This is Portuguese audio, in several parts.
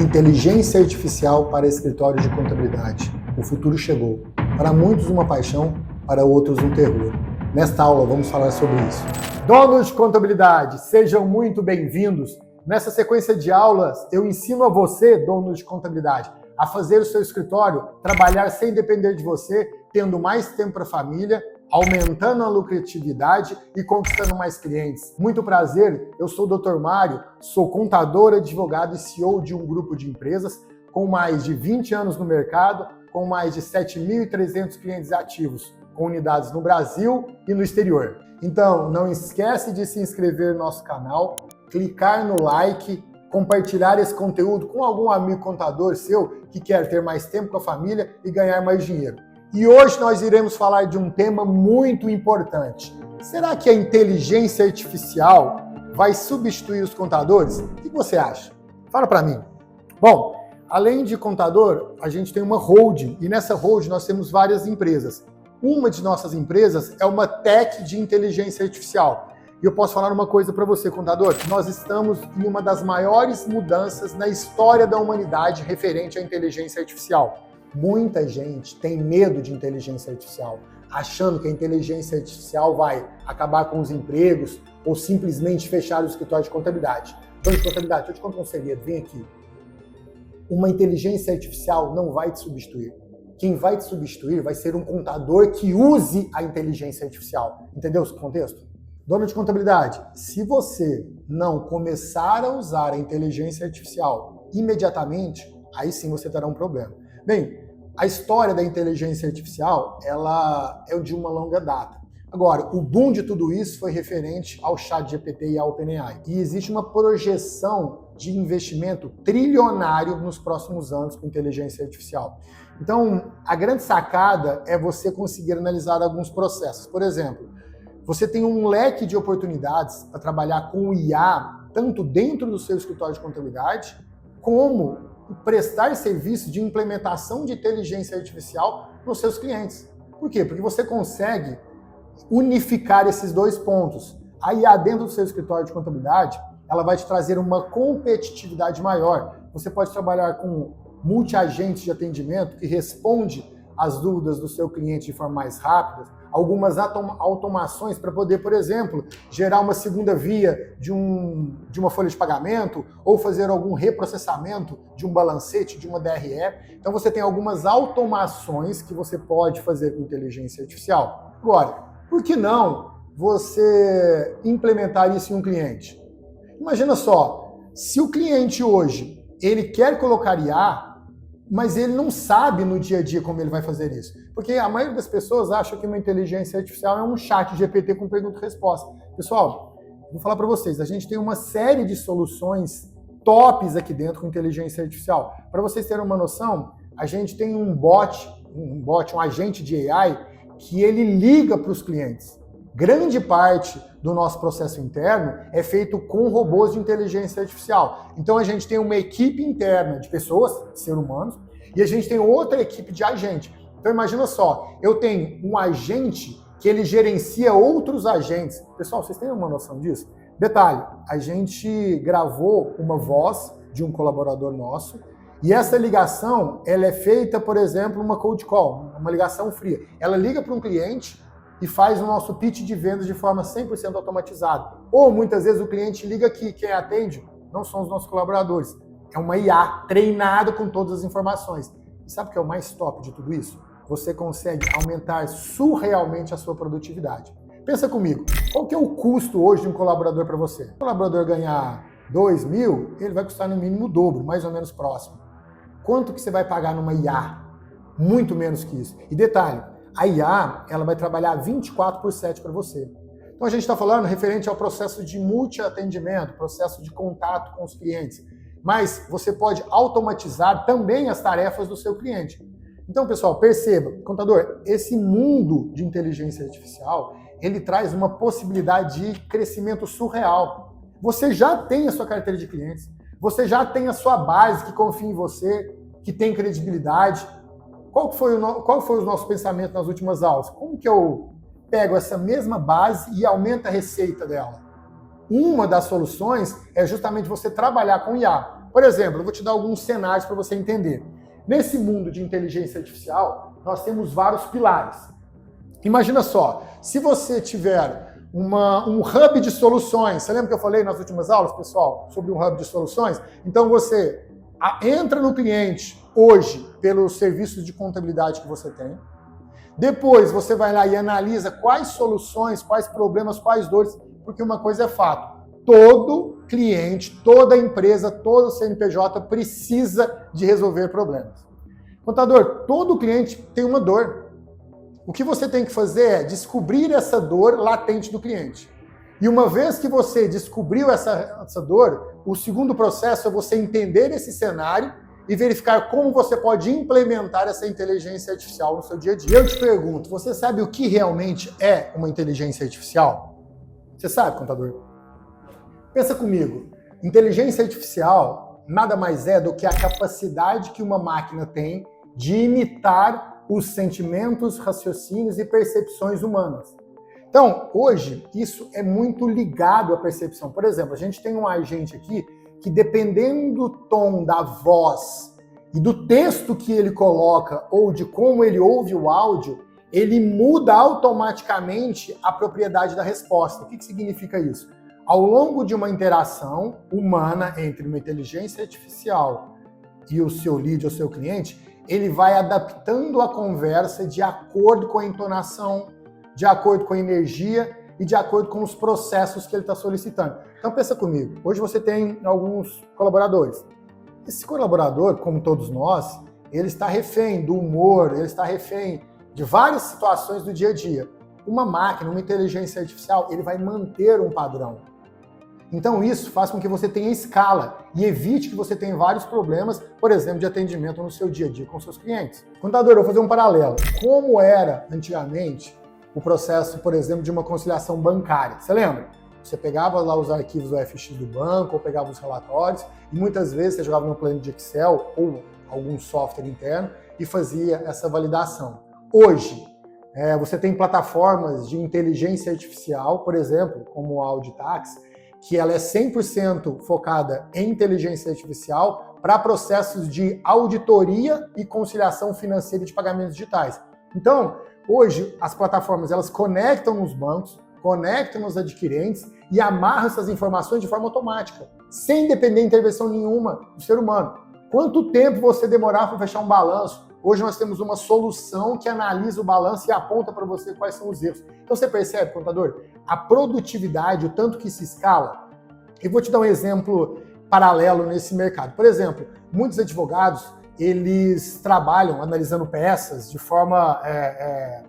Inteligência artificial para escritório de contabilidade. O futuro chegou. Para muitos uma paixão, para outros um terror. Nesta aula vamos falar sobre isso. Donos de contabilidade, sejam muito bem-vindos. Nessa sequência de aulas eu ensino a você, dono de contabilidade, a fazer o seu escritório trabalhar sem depender de você, tendo mais tempo para a família, aumentando a lucratividade e conquistando mais clientes. Muito prazer, eu sou o Dr. Mário, sou contador, advogado e CEO de um grupo de empresas com mais de 20 anos no mercado, com mais de 7.300 clientes ativos, com unidades no Brasil e no exterior. Então, não esquece de se inscrever no nosso canal, clicar no like, compartilhar esse conteúdo com algum amigo contador seu que quer ter mais tempo com a família e ganhar mais dinheiro. E hoje nós iremos falar de um tema muito importante. Será que a inteligência artificial vai substituir os contadores? O que você acha? Fala para mim. Bom, além de contador, a gente tem uma holding e nessa holding nós temos várias empresas. Uma de nossas empresas é uma tech de inteligência artificial. E eu posso falar uma coisa para você, contador. Nós estamos em uma das maiores mudanças na história da humanidade referente à inteligência artificial. Muita gente tem medo de inteligência artificial, achando que a inteligência artificial vai acabar com os empregos ou simplesmente fechar o escritório de contabilidade. Então, de contabilidade, deixa eu te contar um segredo, vem aqui. Uma inteligência artificial não vai te substituir. Quem vai te substituir vai ser um contador que use a inteligência artificial. Entendeu esse contexto? Dono de contabilidade, se você não começar a usar a inteligência artificial imediatamente, aí sim você terá um problema. Bem, a história da inteligência artificial, ela é de uma longa data. Agora, o boom de tudo isso foi referente ao ChatGPT e ao OpenAI. E existe uma projeção de investimento trilionário nos próximos anos com inteligência artificial. Então, a grande sacada é você conseguir analisar alguns processos. Por exemplo, você tem um leque de oportunidades para trabalhar com o IA, tanto dentro do seu escritório de contabilidade, como prestar serviço de implementação de inteligência artificial nos seus clientes. Por quê? Porque você consegue unificar esses dois pontos. A IA dentro do seu escritório de contabilidade, ela vai te trazer uma competitividade maior. Você pode trabalhar com multi-agentes de atendimento que responde às dúvidas do seu cliente de forma mais rápida, algumas automações para poder, por exemplo, gerar uma segunda via de uma folha de pagamento ou fazer algum reprocessamento de um balancete, de uma DRE. Então você tem algumas automações que você pode fazer com inteligência artificial. Agora, por que não você implementar isso em um cliente? Imagina só, se o cliente hoje ele quer colocar IA, mas ele não sabe no dia a dia como ele vai fazer isso. Porque a maioria das pessoas acha que uma inteligência artificial é um chat GPT com pergunta e resposta. Pessoal, vou falar para vocês, a gente tem uma série de soluções tops aqui dentro com inteligência artificial. Para vocês terem uma noção, a gente tem um agente de AI que ele liga para os clientes. Grande parte do nosso processo interno é feito com robôs de inteligência artificial. Então a gente tem uma equipe interna de pessoas, seres humanos, e a gente tem outra equipe de agente. Então imagina só, eu tenho um agente que ele gerencia outros agentes. Pessoal, vocês têm uma noção disso? Detalhe, a gente gravou uma voz de um colaborador nosso e essa ligação, ela é feita, por exemplo, uma cold call, uma ligação fria. Ela liga para um cliente e faz o nosso pitch de vendas de forma 100% automatizada. Ou muitas vezes o cliente liga aqui, quem atende não são os nossos colaboradores. É uma IA treinada com todas as informações. E sabe o que é o mais top de tudo isso? Você consegue aumentar surrealmente a sua produtividade. Pensa comigo, qual que é o custo hoje de um colaborador para você? Se o colaborador ganhar 2 mil, ele vai custar no mínimo o dobro, mais ou menos próximo. Quanto que você vai pagar numa IA? Muito menos que isso. E detalhe, a IA, ela vai trabalhar 24/7 para você. Então a gente está falando referente ao processo de multi-atendimento, processo de contato com os clientes. Mas você pode automatizar também as tarefas do seu cliente. Então, pessoal, perceba, contador, esse mundo de inteligência artificial, ele traz uma possibilidade de crescimento surreal. Você já tem a sua carteira de clientes, você já tem a sua base que confia em você, que tem credibilidade. Qual foi o nosso pensamento nas últimas aulas? Como que eu pego essa mesma base e aumento a receita dela? Uma das soluções é justamente você trabalhar com IA. Por exemplo, eu vou te dar alguns cenários para você entender. Nesse mundo de inteligência artificial, nós temos vários pilares. Imagina só, se você tiver um hub de soluções, você lembra que eu falei nas últimas aulas, pessoal, sobre um hub de soluções? Então você entra no cliente hoje pelos serviços de contabilidade que você tem, depois você vai lá e analisa quais soluções, quais problemas, quais dores, porque uma coisa é fato, todo cliente, toda empresa, todo CNPJ precisa de resolver problemas. Contador, todo cliente tem uma dor. O que você tem que fazer é descobrir essa dor latente do cliente. E uma vez que você descobriu essa dor, o segundo processo é você entender esse cenário e verificar como você pode implementar essa inteligência artificial no seu dia a dia. Eu te pergunto, você sabe o que realmente é uma inteligência artificial? Você sabe, contador? Pensa comigo, inteligência artificial nada mais é do que a capacidade que uma máquina tem de imitar os sentimentos, raciocínios e percepções humanas. Então, hoje, isso é muito ligado à percepção. Por exemplo, a gente tem um agente aqui que, dependendo do tom da voz e do texto que ele coloca ou de como ele ouve o áudio, ele muda automaticamente a propriedade da resposta. O que significa isso? Ao longo de uma interação humana entre uma inteligência artificial e o seu lead ou seu cliente, ele vai adaptando a conversa de acordo com a entonação, de acordo com a energia e de acordo com os processos que ele está solicitando. Então pensa comigo, hoje você tem alguns colaboradores. Esse colaborador, como todos nós, ele está refém do humor, ele está refém de várias situações do dia a dia. Uma máquina, uma inteligência artificial, ele vai manter um padrão. Então isso faz com que você tenha escala e evite que você tenha vários problemas, por exemplo, de atendimento no seu dia a dia com seus clientes. Contador, eu vou fazer um paralelo. Como era antigamente o processo, por exemplo, de uma conciliação bancária? Você lembra? Você pegava lá os arquivos do FX do banco, ou pegava os relatórios, e muitas vezes você jogava no plano de Excel ou algum software interno e fazia essa validação. Hoje, você tem plataformas de inteligência artificial, por exemplo, como o Auditax, que ela é 100% focada em inteligência artificial para processos de auditoria e conciliação financeira de pagamentos digitais. Então, hoje, as plataformas elas conectam nos bancos, conectam nos adquirentes e amarram essas informações de forma automática, sem depender de intervenção nenhuma do ser humano. Quanto tempo você demorar para fechar um balanço? Hoje nós temos uma solução que analisa o balanço e aponta para você quais são os erros. Então você percebe, contador, a produtividade, o tanto que se escala. Eu vou te dar um exemplo paralelo nesse mercado. Por exemplo, muitos advogados, eles trabalham analisando peças de forma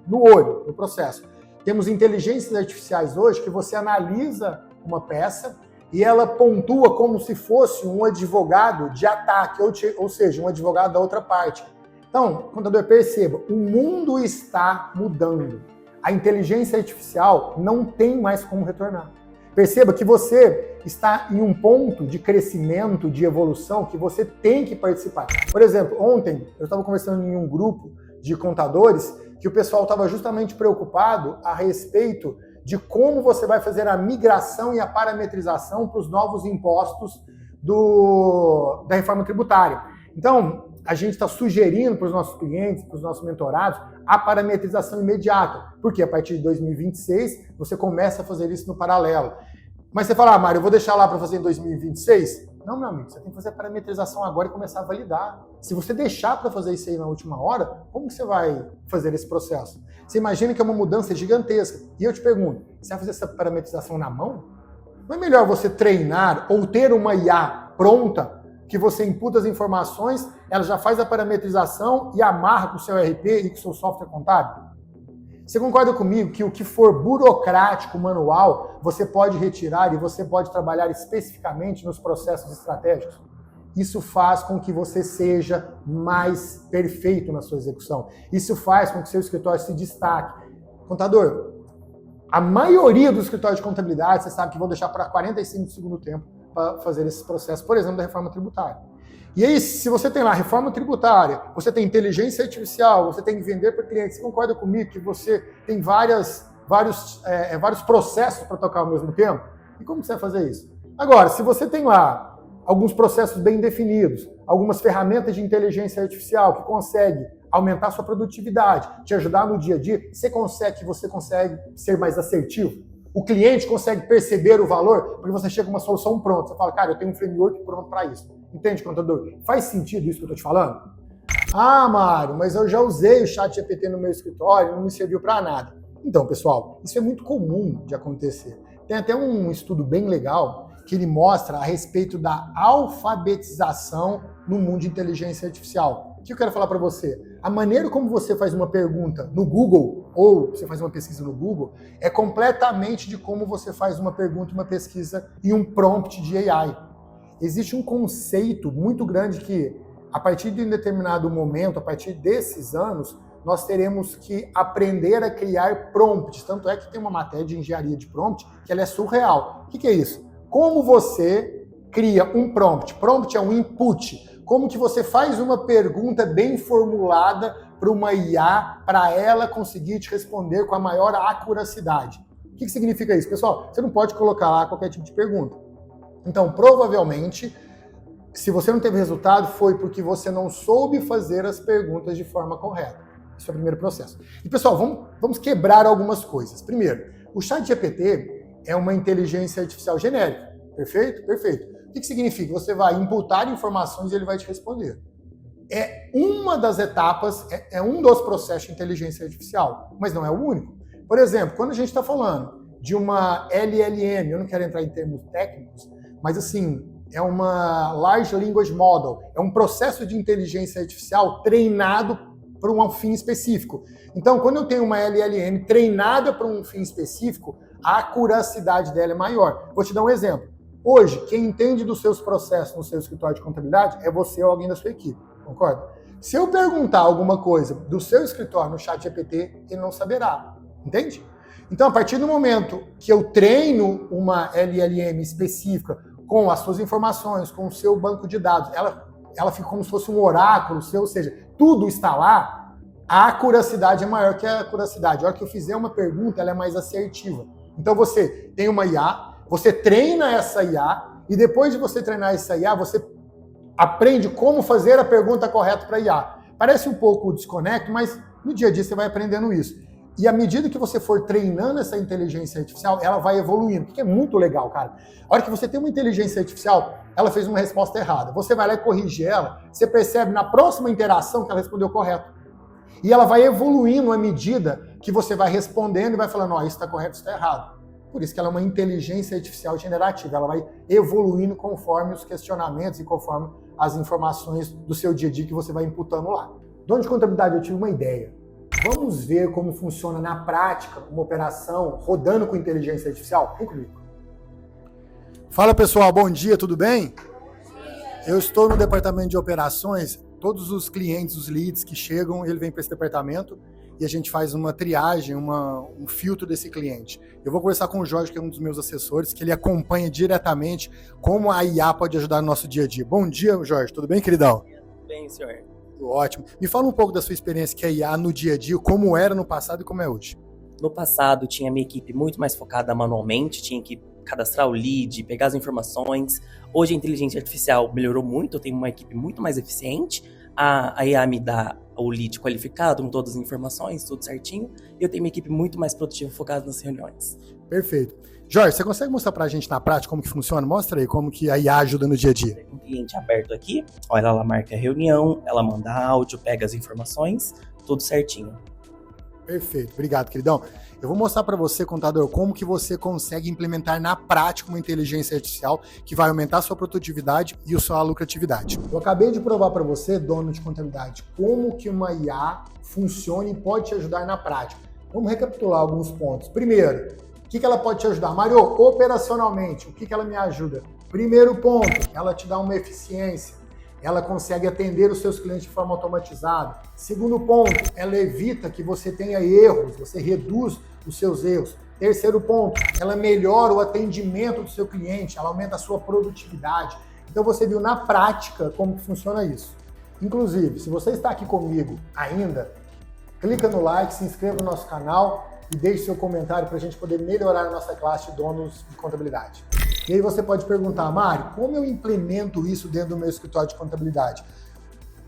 no olho, no processo. Temos inteligências artificiais hoje que você analisa uma peça e ela pontua como se fosse um advogado de ataque, ou seja, um advogado da outra parte. Então, contador, perceba, o mundo está mudando. A inteligência artificial não tem mais como retornar. Perceba que você está em um ponto de crescimento, de evolução, que você tem que participar. Por exemplo, ontem eu estava conversando em um grupo de contadores que o pessoal estava justamente preocupado a respeito de como você vai fazer a migração e a parametrização para os novos impostos da reforma tributária. Então, a gente está sugerindo para os nossos clientes, para os nossos mentorados, a parametrização imediata. Porque a partir de 2026, você começa a fazer isso no paralelo. Mas você fala, Mário, eu vou deixar lá para fazer em 2026? Não, meu amigo, você tem que fazer a parametrização agora e começar a validar. Se você deixar para fazer isso aí na última hora, como que você vai fazer esse processo? Você imagina que é uma mudança gigantesca. E eu te pergunto, você vai fazer essa parametrização na mão? Não é melhor você treinar ou ter uma IA pronta que você imputa as informações, ela já faz a parametrização e amarra com o seu RP e com o seu software contábil? Você concorda comigo que o que for burocrático, manual, você pode retirar e você pode trabalhar especificamente nos processos estratégicos? Isso faz com que você seja mais perfeito na sua execução. Isso faz com que seu escritório se destaque. Contador, a maioria dos escritórios de contabilidade, você sabe que vão deixar para 45 do segundo tempo para fazer esses processos, por exemplo, da reforma tributária. E aí, se você tem lá reforma tributária, você tem inteligência artificial, você tem que vender para cliente, você concorda comigo que você tem vários processos para tocar ao mesmo tempo? E como você vai fazer isso? Agora, se você tem lá alguns processos bem definidos, algumas ferramentas de inteligência artificial que conseguem aumentar a sua produtividade, te ajudar no dia a dia, você consegue ser mais assertivo. O cliente consegue perceber o valor, porque você chega com uma solução pronta. Você fala, cara, eu tenho um framework pronto para isso. Entende, contador? Faz sentido isso que eu estou te falando? Ah, Mário, mas eu já usei o ChatGPT no meu escritório e não me serviu para nada. Então, pessoal, isso é muito comum de acontecer. Tem até um estudo bem legal que ele mostra a respeito da alfabetização no mundo de inteligência artificial. O que eu quero falar para você? A maneira como você faz uma pergunta no Google, ou você faz uma pesquisa no Google, é completamente de como você faz uma pergunta, uma pesquisa e um prompt de AI. Existe um conceito muito grande que, a partir de um determinado momento, a partir desses anos, nós teremos que aprender a criar prompts. Tanto é que tem uma matéria de engenharia de prompt que ela é surreal. O que é isso? Como você cria um prompt? Prompt é um input. Como que você faz uma pergunta bem formulada para uma IA, para ela conseguir te responder com a maior acuracidade. O que significa isso? Pessoal, você não pode colocar lá qualquer tipo de pergunta. Então, provavelmente, se você não teve resultado, foi porque você não soube fazer as perguntas de forma correta. Esse é o primeiro processo. E, pessoal, vamos quebrar algumas coisas. Primeiro, o ChatGPT é uma inteligência artificial genérica. Perfeito? Perfeito. O que significa? Você vai imputar informações e ele vai te responder. É uma das etapas, é um dos processos de inteligência artificial, mas não é o único. Por exemplo, quando a gente está falando de uma LLM, eu não quero entrar em termos técnicos, mas assim, é uma Large Language Model, é um processo de inteligência artificial treinado para um fim específico. Então, quando eu tenho uma LLM treinada para um fim específico, a acuracidade dela é maior. Vou te dar um exemplo. Hoje, quem entende dos seus processos no seu escritório de contabilidade é você ou alguém da sua equipe, concorda? Se eu perguntar alguma coisa do seu escritório no ChatGPT, ele não saberá, entende? Então, a partir do momento que eu treino uma LLM específica com as suas informações, com o seu banco de dados, ela fica como se fosse um oráculo seu, ou seja, tudo está lá, a acuracidade é maior que a acuracidade. A hora que eu fizer uma pergunta, ela é mais assertiva. Então, você tem uma IA, você treina essa IA e depois de você treinar essa IA, você aprende como fazer a pergunta correta para a IA. Parece um pouco desconecto, mas no dia a dia você vai aprendendo isso. E à medida que você for treinando essa inteligência artificial, ela vai evoluindo, que é muito legal, cara. A hora que você tem uma inteligência artificial, ela fez uma resposta errada. Você vai lá e corrige ela, você percebe na próxima interação que ela respondeu correto. E ela vai evoluindo à medida que você vai respondendo e vai falando, isso está correto, isso está errado. Por isso que ela é uma inteligência artificial generativa. Ela vai evoluindo conforme os questionamentos e conforme as informações do seu dia a dia que você vai imputando lá. Dono de contabilidade, eu tive uma ideia. Vamos ver como funciona na prática uma operação rodando com inteligência artificial? Vem comigo. Fala pessoal, bom dia, tudo bem? Eu estou no departamento de operações. Todos os clientes, os leads que chegam, ele vem para esse departamento e a gente faz uma triagem, um filtro desse cliente. Eu vou conversar com o Jorge, que é um dos meus assessores, que ele acompanha diretamente como a IA pode ajudar no nosso dia a dia. Bom dia, Jorge. Tudo bem, queridão? Tudo bem, senhor. Ótimo. Me fala um pouco da sua experiência que é IA no dia a dia, como era no passado e como é hoje. No passado, tinha minha equipe muito mais focada manualmente, tinha que cadastrar o lead, pegar as informações. Hoje a inteligência artificial melhorou muito, eu tenho uma equipe muito mais eficiente. A IA me dá o lead qualificado, com todas as informações, tudo certinho. E eu tenho uma equipe muito mais produtiva, focada nas reuniões. Perfeito. Jorge, você consegue mostrar pra gente na prática como que funciona? Mostra aí como que a IA ajuda no dia a dia. Um cliente aberto aqui, olha, ela marca a reunião, ela manda áudio, pega as informações, tudo certinho. Perfeito, obrigado, queridão. Eu vou mostrar para você, contador, como que você consegue implementar na prática uma inteligência artificial que vai aumentar a sua produtividade e a sua lucratividade. Eu acabei de provar para você, dono de contabilidade, como que uma IA funciona e pode te ajudar na prática. Vamos recapitular alguns pontos. Primeiro, o que ela pode te ajudar? Mário, operacionalmente, o que ela me ajuda? Primeiro ponto, ela te dá uma eficiência. Ela consegue atender os seus clientes de forma automatizada. Segundo ponto, ela evita que você tenha erros, você reduz os seus erros. Terceiro ponto, ela melhora o atendimento do seu cliente, ela aumenta a sua produtividade. Então você viu na prática como que funciona isso. Inclusive, se você está aqui comigo ainda, clica no like, se inscreva no nosso canal e deixe seu comentário para a gente poder melhorar a nossa classe de donos de contabilidade. E aí você pode perguntar, Mário, como eu implemento isso dentro do meu escritório de contabilidade?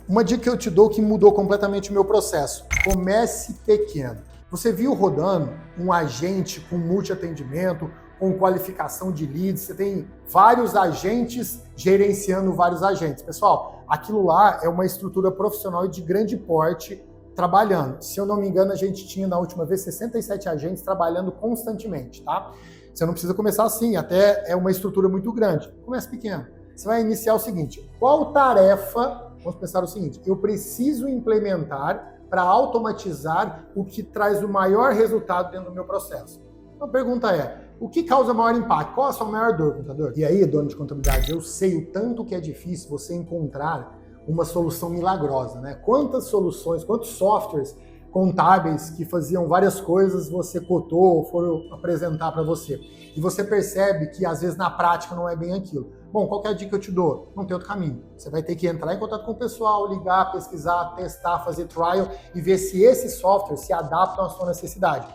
Uma dica que eu te dou que mudou completamente o meu processo. Comece pequeno. Você viu rodando um agente com multi-atendimento, com qualificação de leads, você tem vários agentes gerenciando vários agentes. Pessoal, aquilo lá é uma estrutura profissional de grande porte trabalhando. Se eu não me engano, a gente tinha na última vez 67 agentes trabalhando constantemente, tá? Você não precisa começar assim, até é uma estrutura muito grande. Comece pequeno. Você vai iniciar o seguinte, qual tarefa, vamos pensar o seguinte, eu preciso implementar para automatizar o que traz o maior resultado dentro do meu processo? Então a pergunta é, o que causa maior impacto? Qual a sua maior dor, contador? E aí, dono de contabilidade, eu sei o tanto que é difícil você encontrar uma solução milagrosa, né? Quantas soluções, quantos softwares contábeis que faziam várias coisas você cotou ou foram apresentar para você. E você percebe que às vezes na prática não é bem aquilo. Bom, qual que é a dica que eu te dou? Não tem outro caminho. Você vai ter que entrar em contato com o pessoal, ligar, pesquisar, testar, fazer trial e ver se esses softwares se adaptam à sua necessidade.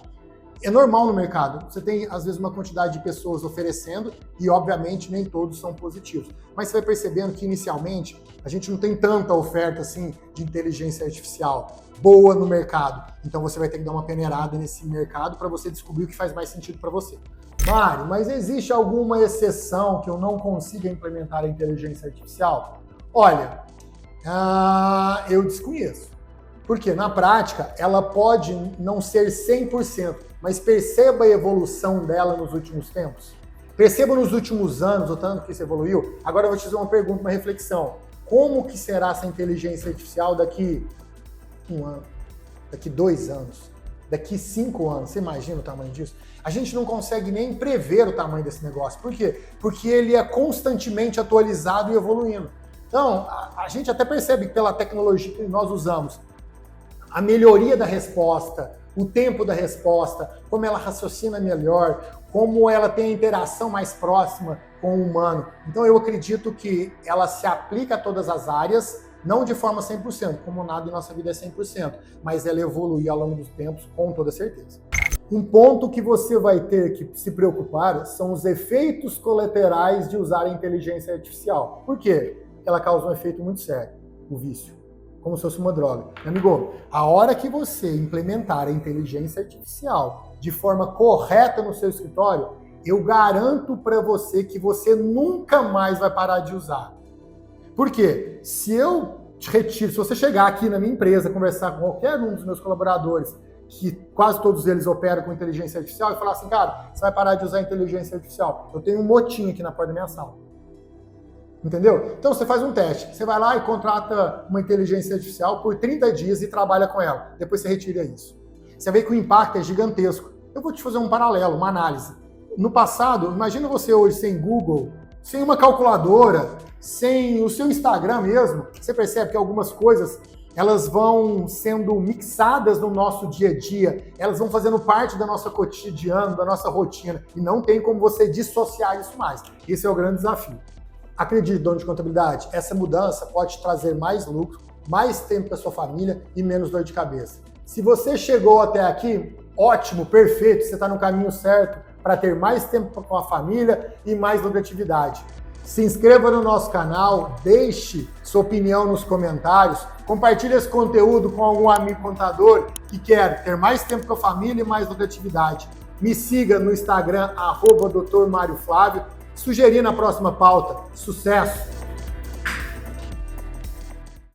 É normal no mercado. Você tem, às vezes, uma quantidade de pessoas oferecendo e, obviamente, nem todos são positivos. Mas você vai percebendo que, inicialmente, a gente não tem tanta oferta, assim, de inteligência artificial boa no mercado. Então, você vai ter que dar uma peneirada nesse mercado para você descobrir o que faz mais sentido para você. Mário, mas existe alguma exceção que eu não consiga implementar a inteligência artificial? Olha, eu desconheço. Porque, na prática, ela pode não ser 100%, mas perceba a evolução dela nos últimos tempos. Perceba nos últimos anos o tanto que isso evoluiu. Agora eu vou te fazer uma pergunta, uma reflexão. Como que será essa inteligência artificial daqui 1 ano, daqui 2 anos, daqui 5 anos? Você imagina o tamanho disso? A gente não consegue nem prever o tamanho desse negócio. Por quê? Porque ele é constantemente atualizado e evoluindo. Então, a gente até percebe que pela tecnologia que nós usamos, a melhoria da resposta, o tempo da resposta, como ela raciocina melhor, como ela tem a interação mais próxima com o humano. Então eu acredito que ela se aplica a todas as áreas, não de forma 100%, como nada em nossa vida é 100%, mas ela evolui ao longo dos tempos com toda certeza. Um ponto que você vai ter que se preocupar são os efeitos colaterais de usar a inteligência artificial. Por quê? Ela causa um efeito muito sério, o vício. Como se fosse uma droga. Meu amigo, a hora que você implementar a inteligência artificial de forma correta no seu escritório, eu garanto para você que você nunca mais vai parar de usar. Por quê? Se você chegar aqui na minha empresa, conversar com qualquer um dos meus colaboradores, que quase todos eles operam com inteligência artificial, e falar assim, cara, você vai parar de usar inteligência artificial. Eu tenho um motim aqui na porta da minha sala. Entendeu? Então você faz um teste, você vai lá e contrata uma inteligência artificial por 30 dias e trabalha com ela. Depois você retira isso. Você vê que o impacto é gigantesco. Eu vou te fazer um paralelo, uma análise. No passado, imagina você hoje sem Google, sem uma calculadora, sem o seu Instagram mesmo, você percebe que algumas coisas elas vão sendo mixadas no nosso dia a dia, elas vão fazendo parte da nossa cotidiano, da nossa rotina, e não tem como você dissociar isso mais. Esse é o grande desafio. Acredite, dono de contabilidade, essa mudança pode te trazer mais lucro, mais tempo para sua família e menos dor de cabeça. Se você chegou até aqui, ótimo, perfeito, você está no caminho certo para ter mais tempo com a família e mais lucratividade. Se inscreva no nosso canal, deixe sua opinião nos comentários, compartilhe esse conteúdo com algum amigo contador que quer ter mais tempo com a família e mais lucratividade. Me siga no Instagram, @Dr. Mário Flávio. Sugerir na próxima pauta. Sucesso!